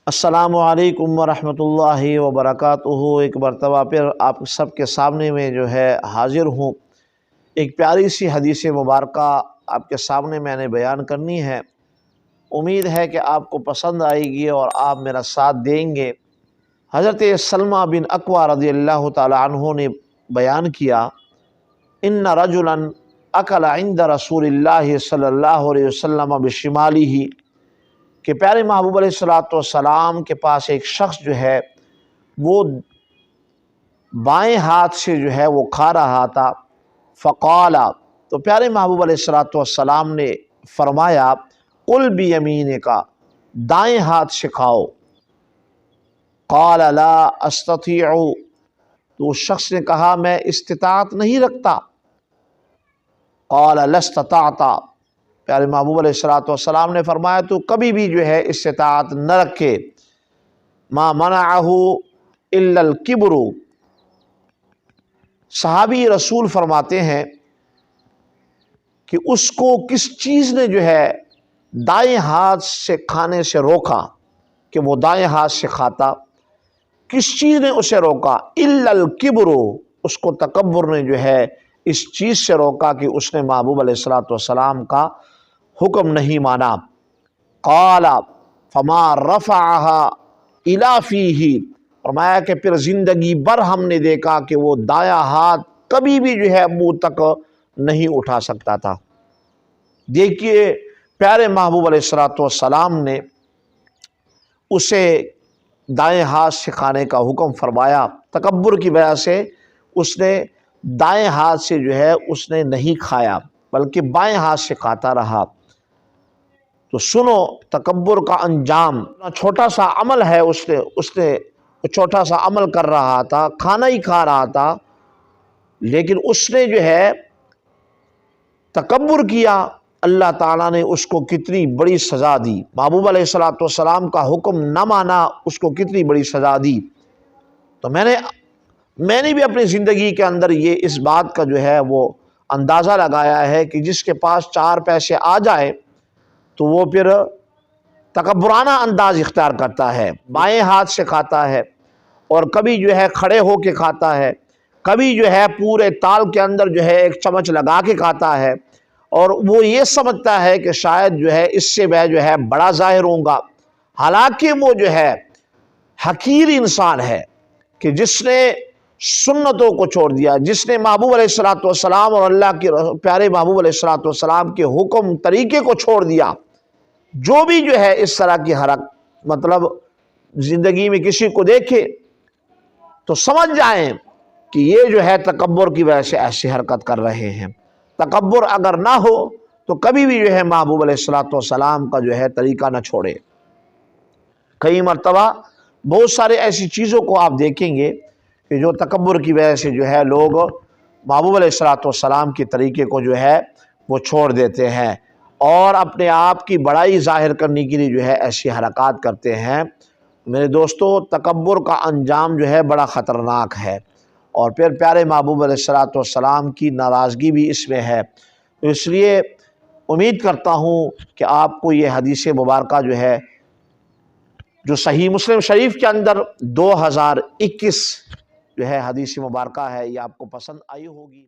السلام علیکم ورحمۃ اللہ وبرکاتہ۔ ایک مرتبہ پھر آپ سب کے سامنے میں حاضر ہوں۔ ایک پیاری سی حدیث مبارکہ آپ کے سامنے میں نے بیان کرنی ہے۔ امید ہے کہ آپ کو پسند آئے گی اور آپ میرا ساتھ دیں گے۔ حضرت سلمہ بن اکوع رضی اللہ تعالی عنہ نے بیان کیا، ان رجلا اکل عند رسول اللہ صلی اللہ علیہ وسلم بشمالہ، کہ پیارے محبوب علیہ السلام کے پاس ایک شخص وہ بائیں ہاتھ سے وہ کھا رہا تھا۔ فقال، تو پیارے محبوب علیہ السلام نے فرمایا، قل بیمینک، دائیں ہاتھ سے کھاؤ۔ قال لا استطیع، تو اس شخص نے کہا میں استطاعت نہیں رکھتا۔ قال لا استطعت، پیارے محبوب علیہ السلام نے فرمایا تو کبھی بھی استطاعت نہ رکھے۔ ما منعہ الا الکبر، صحابی رسول فرماتے ہیں کہ اس کو کس چیز نے دائیں ہاتھ سے کھانے سے روکا، کہ وہ دائیں ہاتھ سے کھاتا، کس چیز نے اسے روکا؟ الا الکبر، اس کو تکبر نے اس چیز سے روکا کہ اس نے محبوب علیہ السلام کا حکم نہیں مانا۔ قال فما رفعها الى فیہ، فرمایا کہ پھر زندگی بھر ہم نے دیکھا کہ وہ دایاں ہاتھ کبھی بھی منہ تک نہیں اٹھا سکتا تھا۔ دیکھیے پیارے محبوب علیہ السلام نے اسے دائیں ہاتھ سے کھانے کا حکم فرمایا، تکبر کی وجہ سے اس نے دائیں ہاتھ سے اس نے نہیں کھایا بلکہ بائیں ہاتھ سے کھاتا رہا۔ تو سنو تکبر کا انجام، چھوٹا سا عمل ہے، اس نے چھوٹا سا عمل کر رہا تھا، کھانا ہی کھا رہا تھا، لیکن اس نے تکبر کیا، اللہ تعالیٰ نے اس کو کتنی بڑی سزا دی۔ محبوب علیہ السلام کا حکم نہ مانا، اس کو کتنی بڑی سزا دی۔ تو میں نے بھی اپنی زندگی کے اندر اس بات کا وہ اندازہ لگایا ہے کہ جس کے پاس چار پیسے آ جائے تو وہ پھر تکبرانہ انداز اختیار کرتا ہے، بائیں ہاتھ سے کھاتا ہے، اور کبھی کھڑے ہو کے کھاتا ہے، کبھی پورے تال کے اندر ایک چمچ لگا کے کھاتا ہے، اور وہ یہ سمجھتا ہے کہ شاید اس سے میں بڑا ظاہر ہوں گا۔ حالانکہ وہ حقیر انسان ہے کہ جس نے سنتوں کو چھوڑ دیا، جس نے محبوب علیہ السلام اور اللہ کے پیارے محبوب علیہ السلام کے حکم طریقے کو چھوڑ دیا۔ جو بھی اس طرح کی مطلب زندگی میں کسی کو دیکھے تو سمجھ جائیں کہ یہ تکبر کی وجہ سے ایسی حرکت کر رہے ہیں۔ تکبر اگر نہ ہو تو کبھی بھی محبوب علیہ السلام کا طریقہ نہ چھوڑے۔ کئی مرتبہ بہت سارے ایسی چیزوں کو آپ دیکھیں گے کہ جو تکبر کی وجہ سے لوگ محبوب علیہ السلام کے طریقے کو وہ چھوڑ دیتے ہیں اور اپنے آپ کی بڑائی ظاہر کرنے کے لیے ایسی حرکات کرتے ہیں۔ میرے دوستو، تکبر کا انجام بڑا خطرناک ہے، اور پھر پیارے محبوب علیہ السلام کی ناراضگی بھی اس میں ہے۔ تو اس لیے امید کرتا ہوں کہ آپ کو یہ حدیث مبارکہ جو صحیح مسلم شریف کے اندر 2021 حدیث مبارکہ ہے، یہ آپ کو پسند آئی ہوگی۔